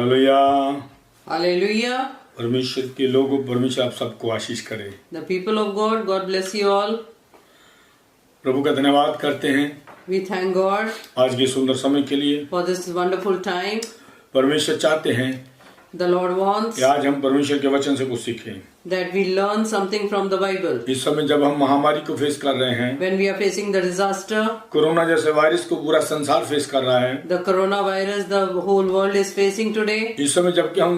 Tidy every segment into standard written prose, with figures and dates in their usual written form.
Hallelujah. Hallelujah. परमेश्वर के लोगों, परमेश्वर आप सबको आशीष करे। The people of God, God bless you all. प्रभु का धन्यवाद करते हैं We thank God आज के सुंदर समय के लिए। for this wonderful time. परमेश्वर चाहते हैं The Lord wants कि आज हम परमेश्वर के वचन से कुछ सीखें। that we learn something from the Bible. इस समय जब हम महामारी को फेस कर रहे हैं, When we are facing the disaster, corona जैसे वायरस को पूरा संसार फेस कर रहा है, the coronavirus the whole world is facing today, इस समय जबकि हम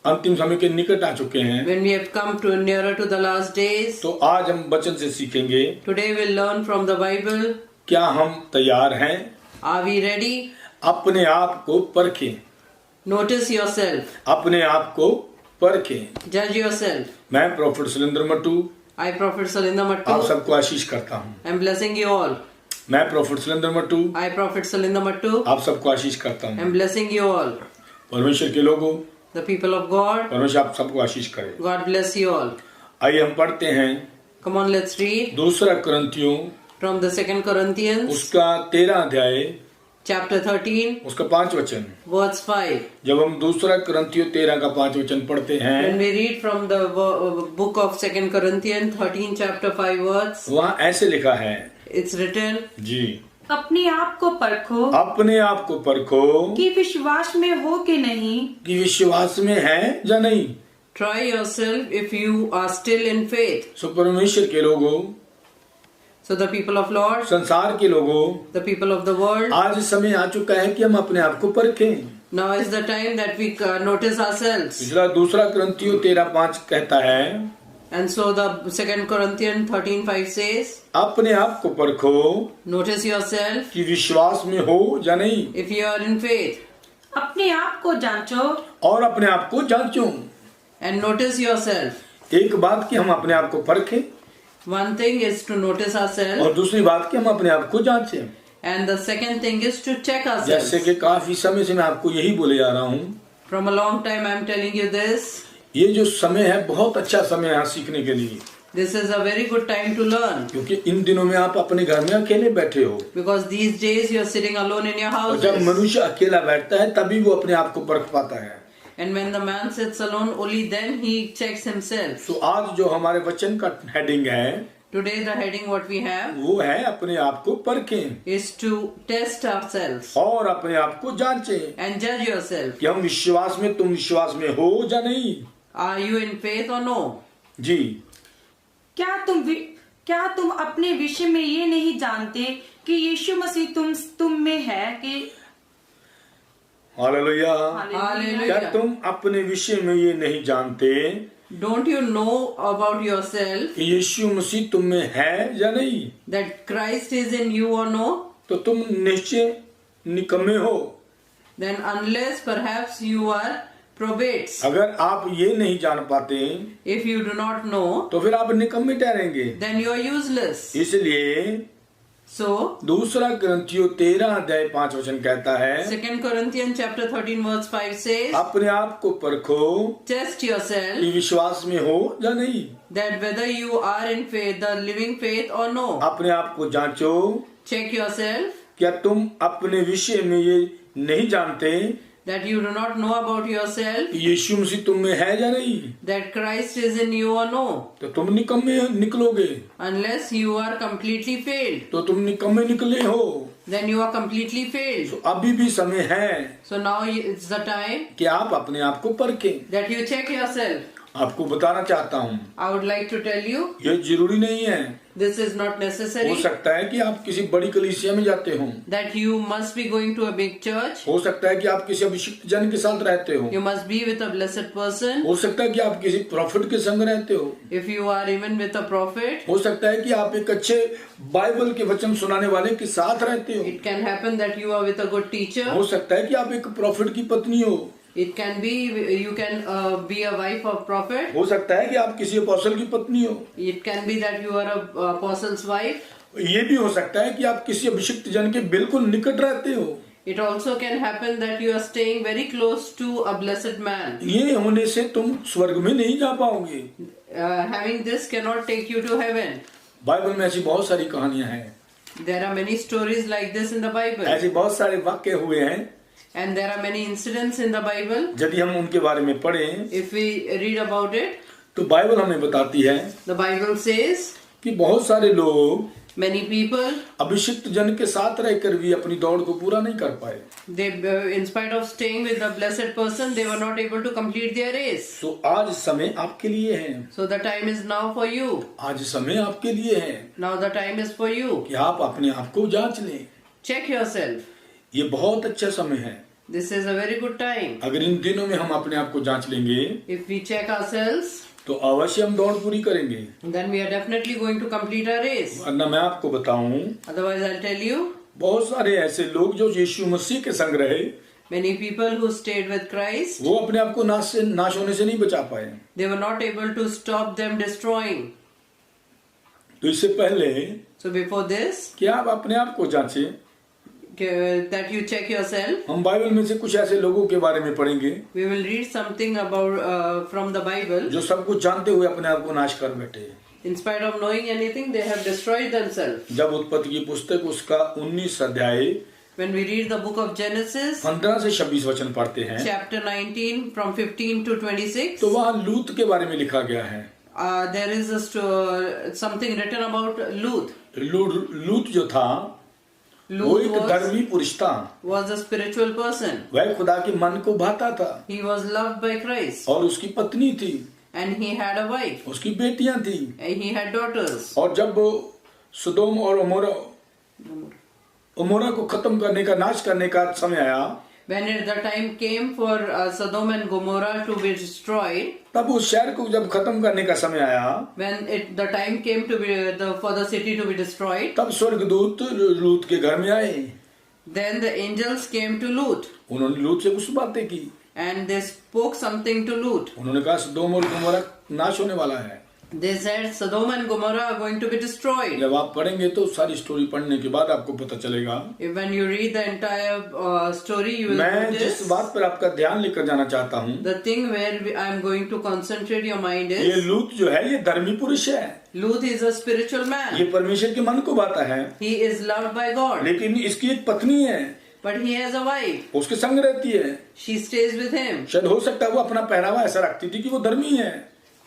अंतिम समय के निकट आ चुके हैं, when we have come to nearer to the last days, तो आज हम वचन से सीखेंगे। today we'll learn from the Bible. क्या हम तैयार हैं? Are we ready? अपने आप को परखें। Notice yourself. अपने आप को परखें। Judge yourself. मैं prophet Surendra Mattu I, Prophet Salinda आप Mattu, सबको आशीष करता हूँ। am blessing you all. मैं prophet Surendra Mattu I, Prophet Salinda Mattu, आप सबको आशीष करता हूँ। am blessing you all. परमेश्वर के लोगों, The people of God, परमेश्वर आप सबको आशीष करे। God bless you all. आइए हम पढ़ते हैं Come on, let's read दूसरा कुरिन्थियों from the 2 Corinthians, उसका 13 अध्याय chapter 13, उसका 5 वचन। verse 5. जब हम दूसरा कुरिन्थियों 13 का 5 वचन पढ़ते हैं, When we read from the book of 2 Corinthians, 13 chapter 5 verse, वहाँ ऐसे लिखा है it's written, जी, अपने आप को परखो अपने आप को परखो कि विश्वास में हो कि नहीं। कि विश्वास में है या नहीं। try yourself if you are still in faith. सो परमेश्वर के लोगों, So the people of Lord, संसार के लोगों, the people of the world, आज समय आ चुका है कि हम अपने आप को परखें। now is the time that we notice ourselves. पिछला दूसरा कुरिन्थियों 13:5 कहता है, And so the 2 Corinthians 13:5 says, अपने आप को परखो notice yourself कि विश्वास में हो या नहीं, if you are in faith, अपने आप को जांचो और अपने आप को जांचो। and notice yourself. एक बात कि हम अपने आप को परखें, One thing is to notice ourselves, और दूसरी बात कि हम अपने आप को जांचें। and the second thing is to check ourselves. जैसे कि काफी समय से मैं आपको यही बोले जा रहा हूँ, From a long time I am telling you this. ये जो समय है बहुत अच्छा समय है सीखने के लिए, This is a very good time to learn, क्योंकि इन दिनों में आप अपने घर में अकेले बैठे हो, because these days you are sitting alone in your और जब houses, मनुष्य अकेला बैठता है तभी वो अपने आप को परख पाता है। and when the man sits alone, only then he checks himself. तो आज जो हमारे वचन का हेडिंग है Today the heading what we have वो है अपने आप को परखें is to test ourselves और अपने आप को जांचें and judge yourself. कि हम विश्वास में, तुम विश्वास में हो या नहीं। Are you in faith or no? जी, क्या तुम अपने विषय में ये नहीं जानते कि यीशु मसीह तुम में है कि हालेलुया। Hallelujah. क्या तुम अपने विषय में ये नहीं जानते Don't you know about yourself कि यीशु मसीह तुम में है या नहीं, that Christ is in you or no? तो तुम निश्चय निकम्मे हो। Then unless perhaps you are probates. अगर आप ये नहीं जान पाते If you do not know, तो फिर आप निकम्मे ठहरेंगे। then you are useless. इसलिए So, दूसरा कुरिन्थियों 13 अध्याय 5 वचन कहता है, 2 Corinthians chapter 13 verse 5 says, अपने आप को परखो test yourself कि विश्वास में हो या नहीं। that whether you are in faith, the living faith or no. अपने आप को जांचो। Check yourself क्या तुम अपने विषय में ये नहीं जानते that you do not know about yourself, कि यीशु मसीह तुम में है या नहीं, that Christ is in you or no. तो तुम निकम्मे निकलोगे। Unless you are completely failed, तो तुम निकम्मे निकले हो। then you are completely failed. तो अभी भी समय है So now it's the time कि आप अपने आप को परखें। that you check yourself. आपको बताना चाहता हूँ, I would like to tell you, ये जरूरी नहीं है। this is not हो necessary सकता है कि आप किसी बड़ी कलीसिया में जाते हो, that you must be going to a big church. हो सकता है कि आप किसी अभिषिक्त जन के साथ रहते हो, You must be with a blessed person. हो सकता है कि आप किसी प्रॉफिट के संग रहते हो, If you are even with a prophet, हो सकता है कि आप एक अच्छे बाइबल के वचन सुनाने वाले के साथ रहते हो, it can happen that you are with a good teacher. हो सकता है कि आप एक प्रॉफिट की पत्नी हो, It can be you can be a wife of prophet. हो सकता है कि आप किसी अपोस्टल की पत्नी हो, It can be that you are a apostle's wife. ये भी हो सकता है कि आप किसी अभिषिक्त जन के बिल्कुल निकट रहते हो। It also can happen that you are staying very close to a blessed man. ये होने से तुम स्वर्ग में नहीं जा पाओगे। Having this cannot take you to heaven. Bible में ऐसी बहुत सारी कहानियां हैं, There are many stories like this in the Bible. ऐसे बहुत सारे वाक्य हुए हैं And there are many incidents in the Bible. यदि हम उनके बारे में पढ़ें If we read about it, तो बाइबल हमें बताती है the Bible says कि बहुत सारे लोग many people, अभिषिक्त जन के साथ रहकर भी अपनी दौड़ को पूरा नहीं कर पाए। they, in spite of staying with the blessed person, they were not able to complete their race. तो आज समय आपके लिए है, So the time is now for you. आज समय आपके लिए है Now the time is for you. कि आप अपने आप को जांच लें। Check yourself. ये बहुत अच्छा समय है। This is a very good time. अगर इन दिनों में हम अपने आप को जांच लेंगे If we check ourselves, तो अवश्य हम दौड़ पूरी करेंगे। then we are definitely going to complete our race. वरना मैं आपको बताऊं, Otherwise, I'll tell you, बहुत सारे ऐसे लोग जो यीशु मसीह के संग रहे, many people who stayed with Christ, वो अपने आप को नाश होने से नहीं बचा पाए। they were not able to stop them destroying. तो इससे पहले So before this, कि आप अपने आप को जांचें, that you check yourself, हम बाइबल में से कुछ ऐसे लोगों के बारे में पढ़ेंगे we will read something about from the Bible. जो सब कुछ जानते हुए अपने आप को नाश कर बैठे। In spite of knowing anything, they have destroyed themselves. जब उत्पत्ति की पुस्तक उसका 19 अध्याय When we read the book of Genesis, 15 से 26 वचन पढ़ते हैं chapter 19 from 15 to 26, तो वहाँ लूत के बारे में लिखा गया है। there is something written about Lut. लूत जो था वो Lut एक धर्मी पुरुष था, was a spiritual person. वह खुदा के मन को भाता था He was loved by Christ, और उसकी पत्नी थी, and he had a wife, उसकी बेटियां थी। and he had daughters. और जब वो सदोम और उमोरा को खत्म करने का, नाश करने का समय आया, When the time came for Sodom and Gomorrah to be destroyed, तब उस शहर को जब खत्म करने का समय आया, when the time came to be for the city to be destroyed, तब स्वर्गदूत लूत के घर में आए। then the angels came to Lut, उन्होंने लूत से कुछ बातें की। and they spoke something to Lut. उन्होंने कहा सदोम और गमोरा नाश होने वाला है। They said Sodom and Gomorrah are going to be destroyed. जब आप पढ़ेंगे तो सारी स्टोरी पढ़ने के बाद आपको पता चलेगा। When you read the entire story, you will मैं जिस notice बात पर आपका ध्यान लेकर जाना चाहता हूँ, the thing where I am going to concentrate your mind ये is लूत जो है ये धर्मी पुरुष है, Lut is a spiritual man. ये परमेश्वर के मन को भाता है, He is loved by God, लेकिन इसकी एक पत्नी है, but he has a wife. उसके संग रहती है। She stays with him. शायद हो सकता है वो अपना पहनावा ऐसा रखती थी कि वो धर्मी है।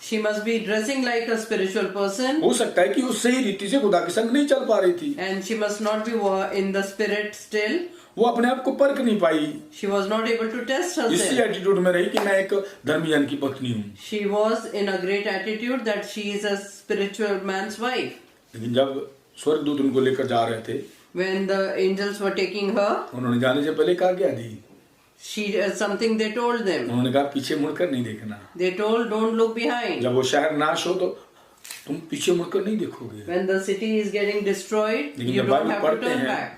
She must be dressing like a spiritual person, हो सकता है कि वो सही रीति से खुदा के संग नहीं चल पा रही थी, and she must not be in the spirit still. वो अपने आप को परख नहीं पाई, She was not able to test इसी herself. एटीट्यूड में रही कि मैं एक धर्मी जन की पत्नी हूँ। She was in a great attitude that she is a spiritual man's wife. लेकिन जब स्वर्गदूत उनको लेकर जा रहे थे, When the angels were taking her, उन्होंने जाने से पहले कहा क्या दी, something they told them. उन्होंने कहा पीछे मुड़कर नहीं देखना। They told, don't look behind. जब वो शहर नाश हो तो तुम पीछे मुड़कर नहीं देखोगे। When the city is getting destroyed, लेकिन you जब don't बाइबल have to पढ़ते turn हैं, back.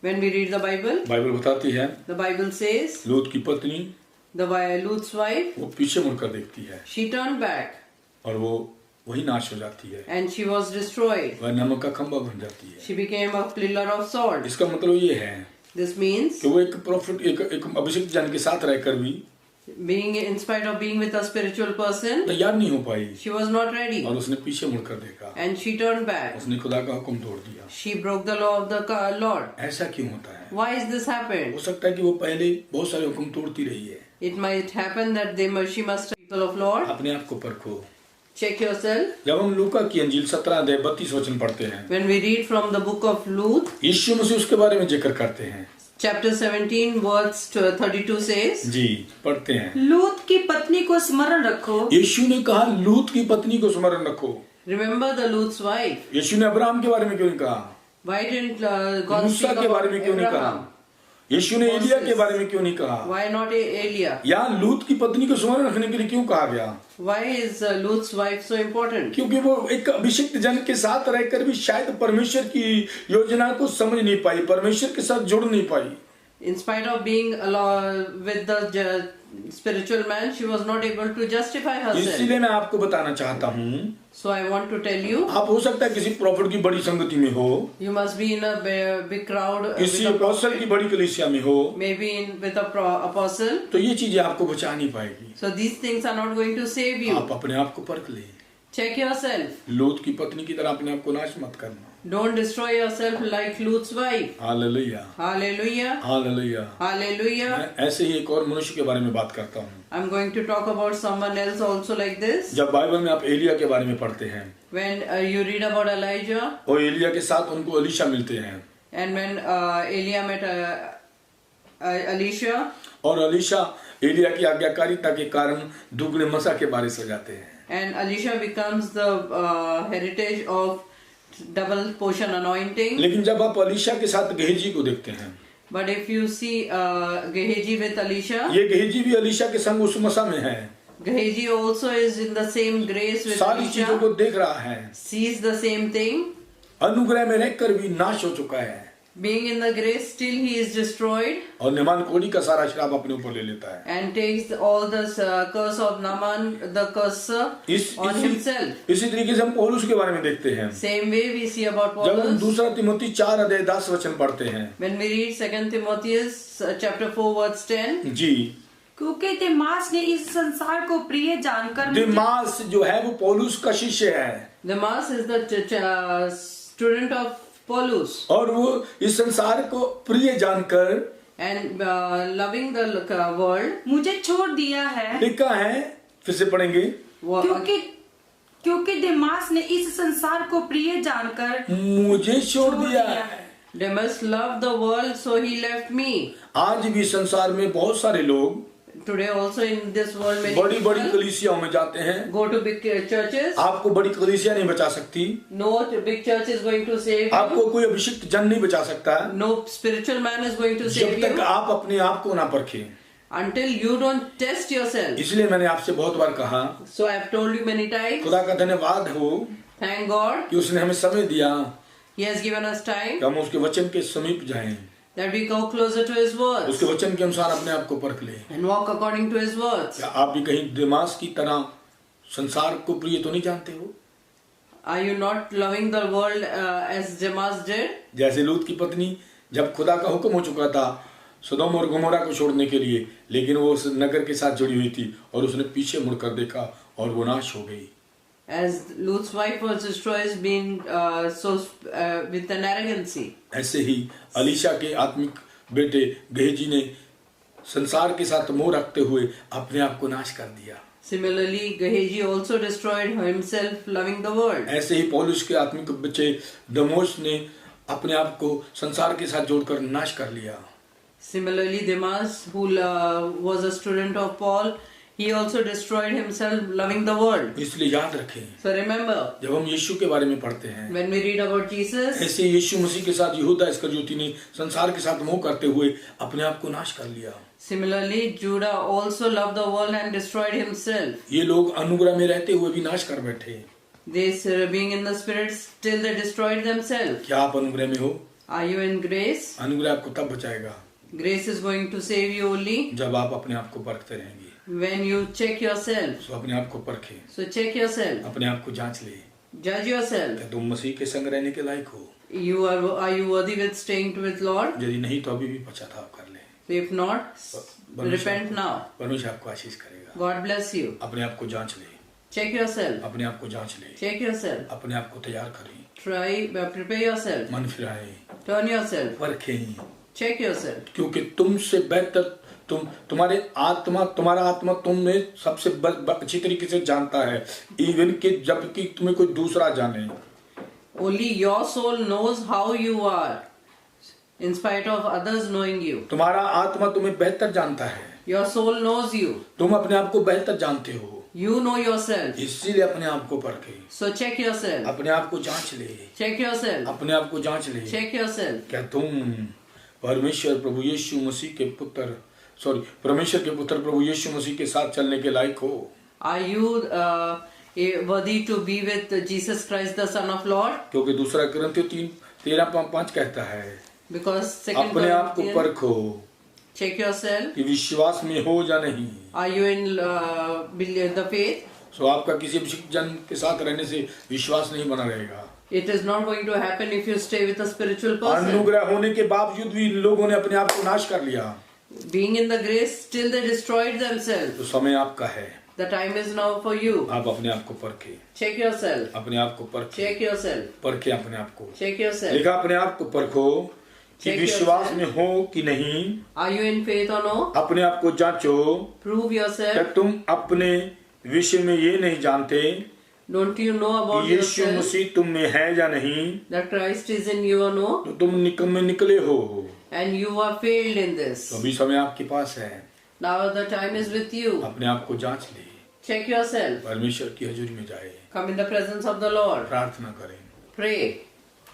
When we read the Bible, Bible बताती है the Bible says, लूत की पत्नी Lut's wife, वो पीछे मुड़कर देखती है she turned back और वो वही नाश हो जाती है, and she was destroyed. वह नमक का खंभा बन जाती है। She became a pillar of salt. इसका मतलब ये है This means, कि वो एक प्रॉफिट एक अभिषिक्त जन के साथ रहकर भी being in spite of being with a spiritual person, तैयार नहीं हो पाई she was not ready और उसने पीछे मुड़कर देखा, and she turned back. उसने खुदा का हुक्म तोड़ दिया। She broke the law of the Lord. ऐसा क्यों होता है? Why is this happened? हो सकता है कि वो पहले बहुत सारे हुक्म तोड़ती रही है। It might happen that she must people of Lord. अपने आप को परखो। Check yourself. जब हम लूका की अंजील 17 अध्याय 32 वचन पढ़ते हैं, When we read from the book of Luke, यीशु मसीह उसके बारे में जिक्र करते हैं। chapter 17, verse 32 says, जी पढ़ते हैं, लूत की पत्नी को स्मरण रखो। यीशु ने कहा लूत की पत्नी को स्मरण रखो। remember the Lut's wife. यीशु ने अब्राहम के बारे में क्यों नहीं कहा? Why didn't God Musa speak के about बारे में क्यों नहीं कहा? Abraham? यीशु ने एलिया के बारे में क्यों नहीं कहा? Why not Elia? यहाँ लूत की पत्नी को स्मरण रखने के लिए क्यों कहा गया? Why is Lut's wife so important? क्योंकि वो एक अभिषिक्त जन के साथ रहकर भी शायद परमेश्वर की योजना को समझ नहीं पाई, परमेश्वर के साथ जुड़ नहीं पाई। In spite of being with the spiritual man, she was not able to justify herself. इसीलिए मैं आपको बताना चाहता हूँ, So I want to tell you, आप हो सकता है किसी प्रॉफिट की बड़ी संगति में हो, you must be in a big crowd, किसी with a अपोस्टल की बड़ी कलीसिया में हो, maybe with a apostle. तो ये चीजें आपको बचा नहीं पाएगी। So these things are not going to save you. आप अपने आप को परख ले। Check yourself. लूत की पत्नी की तरह अपने आप को नाश मत करना। Don't destroy yourself like Lut's wife. Hallelujah, Hallelujah. Hallelujah. Hallelujah. मैं ऐसे ही एक और मनुष्य के बारे में बात करता हूँ। I'm going to talk about someone else also like this. जब बाइबल में आप एलिया के बारे में पढ़ते हैं, When you read about Elijah, और एलिया के साथ उनको एलीशा मिलते हैं, and when Elia met Elisha, और एलीशा एलिया की आज्ञाकारिता के कारण दुगने मसा के बारिश हो जाते हैं। and Elisha becomes the heritage of double portion anointing. लेकिन जब आप एलीशा के साथ गेहजी को देखते हैं, But if you see Gehazi with Elisha, ये गेहजी भी एलीशा के संग उस मसा में है, Gehazi also is in the same grace with सारी चीजों को Elisha, देख रहा है, sees the same thing. अनुग्रह में रहकर भी नाश हो चुका है, Being in the grace, still he is destroyed और निमान कोड़ी का सारा श्राप अपने ऊपर ले लेता है। and takes all this curse of Naaman, the curse on himself. इसी तरीके से हम पौलुस के बारे में देखते हैं। Same way we see about जब हम Paulus. दूसरा तिमोथी 4:10 पढ़ते हैं, When we read 2 Timothy chapter 4 verse 10, जी, क्योंकि दिमास ने इस संसार को प्रिय जानकर दिमास जो है वो पौलुस का शिष्य है, Demas is the student of Paulus, और वो इस संसार को प्रिय जानकर and loving the world. मुझे छोड़ दिया है, लिखा है, फिर से पढ़ेंगे, क्योंकि दिमास ने इस संसार को प्रिय जानकर मुझे छोड़ दिया है। Demas loved the world, so he left me. आज भी संसार में बहुत सारे लोग Today also in this world many बड़ी बड़ी people कलीसियाओं में जाते हैं, go to big churches. आपको बड़ी कलीसिया नहीं बचा सकती, No big church is going to save you. आपको कोई अभिषिक्त जन नहीं बचा सकता No spiritual man is going to जब save तक you आप अपने आप को ना परखें। until you don't test yourself. इसलिए मैंने आपसे बहुत बार कहा, So I have told you many times. खुदा का धन्यवाद हो Thank God कि उसने हमें समय दिया He has given us time कि हम उसके वचन के समीप जाएं, that we go closer to His words उसके वचन के अनुसार अपने आप को परख ले। and walk according to His words. क्या आप भी कहीं दिमाग की तरह संसार को प्रिय तो नहीं जानते हो? Are you not loving the world as Demas did? जैसे लूत की पत्नी, जब खुदा का हुक्म हो चुका था सदोम और गमोरा को छोड़ने के लिए, लेकिन वो उस नगर के साथ जुड़ी हुई थी और उसने पीछे मुड़कर देखा और वो नाश हो गई। As Lut's wife was destroyed, being with an arrogancy. ऐसे ही अलीशा के आत्मिक बेटे गेहजी ने संसार के साथ मोह रखते हुए अपने आप को नाश कर दिया। Similarly, Gehazi also destroyed himself, loving the world. ऐसे ही पौलुस के आत्मिक बच्चे दमोस ने अपने आप को संसार के साथ जोड़कर नाश कर लिया। Similarly, Demas, who was a student of Paul, he also destroyed himself, loving the world. इसलिए याद रखें, So remember, जब हम यीशु के बारे में पढ़ते हैं, when we read about Jesus, ऐसे यीशु मसीह के साथ यहूदा इस्करियोती ने संसार के साथ मोह करते हुए अपने आप को नाश कर लिया। similarly, Judah also loved the world and destroyed himself. ये लोग अनुग्रह में रहते हुए भी नाश कर बैठे। They, being in the Spirit, still they destroyed themselves. क्या आप अनुग्रह में हो? Are you in grace? अनुग्रह आपको तब बचाएगा Grace is going to save you only जब आप अपने आप को परखते रहेंगे। when you check yourself. तो अपने आप को परखें, So check yourself. अपने आप को जांच ले, Judge yourself. क्या तुम मसीह के संग रहने के लायक हो? Are you worthy with staying with Lord? यदि नहीं तो अभी भी पश्चाताप कर ले। So if not, repent now. परमेश्वर आपको आशीष करेगा। God bless you. अपने आप को जांच ले, Check yourself. अपने आप को जांच ले, Check yourself. अपने आप को तैयार करें, Try, prepare yourself. मन फिराए, Turn yourself. परखें, Check yourself. क्योंकि तुमसे बेहतर तुम्हारा आत्मा तुम्हें सबसे अच्छी तरीके से जानता है, इवन कि जबकि तुम्हें कोई दूसरा जाने। Only your soul knows how you are, in spite of others knowing you. तुम्हारा आत्मा तुम्हें बेहतर जानता है, Your soul knows you. तुम अपने आप को बेहतर जानते हो, You know yourself. इसीलिए अपने आप को परखे, So check yourself. अपने आप को जांच ले, Check yourself. अपने आप को जांच ले। Check yourself. क्या तुम परमेश्वर प्रभु यीशु मसीह के पुत्र परमेश्वर के पुत्र प्रभु यीशु मसीह के साथ चलने के लायक हो? Are you worthy to be with Jesus Christ, the Son of Lord? क्योंकि दूसरा कुरिन्थियों 3:13-5 कहता है, Because second अपने आप को Corinthians, परखो check yourself. कि विश्वास में हो या नहीं। Are you in the faith? सो आपका किसी अभिषिक्त जन के साथ रहने से विश्वास नहीं बना रहेगा। It is not going to happen if you stay with a spiritual person. अनुग्रह होने के बावजूद भी लोगों ने अपने आप को नाश कर लिया। Being in the grace, still they destroyed themselves. तो समय आपका है, The time is now for you. आप अपने आप को परखे, Check yourself. अपने आप को परखे, Check yourself. परखे अपने आप को। Check yourself. लिखा अपने आप को परखो कि Check विश्वास yourself. में हो कि नहीं, Are you in faith or no? अपने आप को जांचो। Prove क्या yourself. तुम अपने विषय में ये नहीं जानते Don't you know about कि यीशु yourself मसीह तुम में है या नहीं, that Christ is in you or no? तो तुम निकम्मे निकले हो। And you are failed in this. तो अभी समय आपके पास है, Now the time is with you. अपने आप को जांच ले, Check yourself. परमेश्वर की हजूरी में जाए, Come in the presence of the Lord. प्रार्थना करें Pray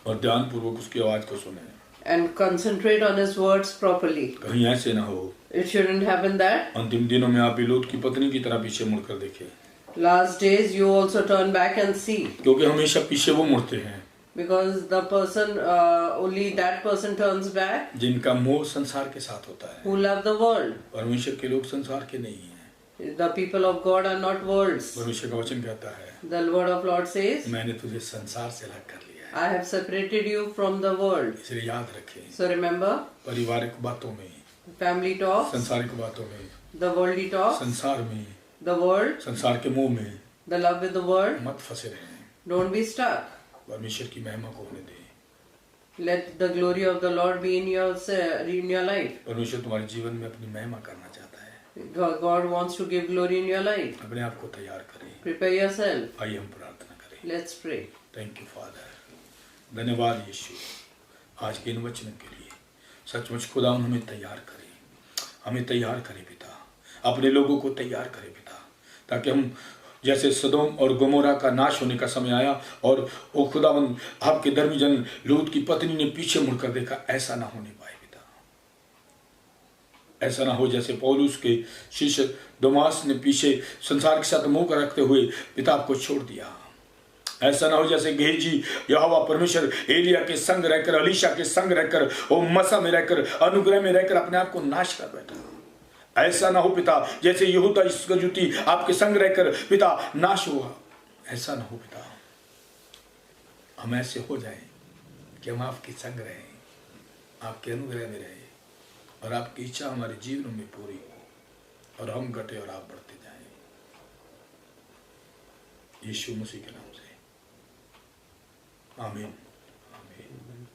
और ध्यान पूर्वक उसकी आवाज को सुने। and concentrate on His words properly. कहीं ऐसे ना हो It shouldn't happen that अंतिम दिनों में आप भी लूत की पत्नी की तरह पीछे मुड़कर देखें, last days you also turn back and see. क्योंकि हमेशा पीछे वो मुड़ते हैं Because the person, only that person turns back जिनका मोह संसार के साथ होता है। who love the world. परमेश्वर के लोग संसार के नहीं हैं। The people of God are not worlds. परमेश्वर का वचन कहता है, The word of Lord says, मैंने तुझे संसार से अलग कर लिया है। I have separated you from the world. इसलिए याद रखें, So remember, पारिवारिक बातों में, family talks, संसारिक बातों में, the worldly talks, संसार में, the world, संसार के मोह में the love with the world. मत फंसे रहें। Don't be stuck. परमेश्वर की महिमा को होने दें। Let the glory of the Lord be in your life. परमेश्वर तुम्हारे जीवन में अपनी महिमा करना चाहता है। God wants to give glory in your life. अपने आप को तैयार करें। Prepare yourself. आइए हम प्रार्थना करें। Let's pray. Thank you father, धन्यवाद यीशु आज के इन वचनों के लिए। सचमुच खुदा हमें तैयार करे, हमें तैयार करे पिता, अपने लोगों को तैयार करे पिता, ताकि हम जैसे सदोम और गमोरा का नाश होने का समय आया और वो खुदावंद आपके धर्मी जन लूत की पत्नी ने पीछे मुड़कर देखा, ऐसा ना होने पाए पिता। ऐसा ना हो जैसे पौलुस के शिष्य दमास ने पीछे संसार के साथ मोह कर रखते हुए पिता को छोड़ दिया। ऐसा ना हो जैसे गेहजी यहोवा परमेश्वर एलिया के संग रहकर, अलीशा के संग रहकर, वो मसा में रहकर, अनुग्रह में रहकर अपने आप को नाश कर बैठा। ऐसा ना हो पिता जैसे यहूदा इस्करियोती आपके संग रहकर पिता नाश हुआ। ऐसा ना हो पिता, हम ऐसे हो जाएं कि हम आपके संग रहें, आपके अनुग्रह में रहें और आपकी इच्छा हमारे जीवन में पूरी हो और हम घटे और आप बढ़ते जाएं। यीशु मसीह के नाम से आमीन, आमीन।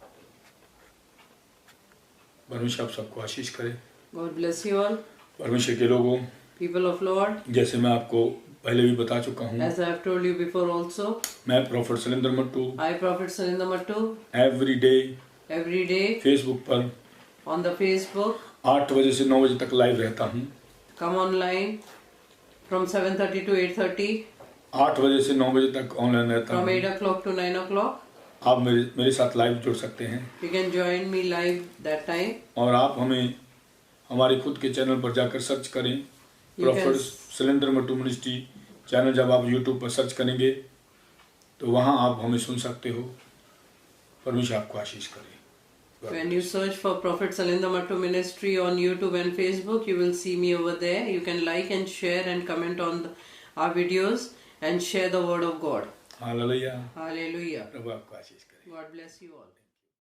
परमेश्वर आप सबको आशीष करे। God bless you all. परमेश्वर के लोगों, People of Lord, जैसे मैं आपको पहले भी बता चुका हूँ, as I have told you before also, मैं prophet Salinda Mattu I, Prophet Salinda Mattu, every day every day Facebook पर on the Facebook, 8 बजे से 9 बजे तक लाइव रहता हूँ। come online from 7:30 to 8:30, 8 बजे से 9 बजे तक ऑनलाइन रहता from हूँ। 8 o'clock to 9 o'clock. आप मेरे साथ लाइव जुड़ सकते हैं You can join me live that time. और आप हमें हमारे खुद के चैनल पर जाकर सर्च करें, You prophet can- Salinda Mattu ministry channel. जब आप यूट्यूब पर सर्च करेंगे तो वहाँ आप हमें सुन सकते हो। परमेश्वर आपको आशीष करे। When you search for Prophet Salinda Mattu Ministry on YouTube and Facebook, you will see me over there. You can like and share and comment on our videos and share the word of God. Hallelujah, Hallelujah. प्रभु आपको आशीष करे। God bless you all.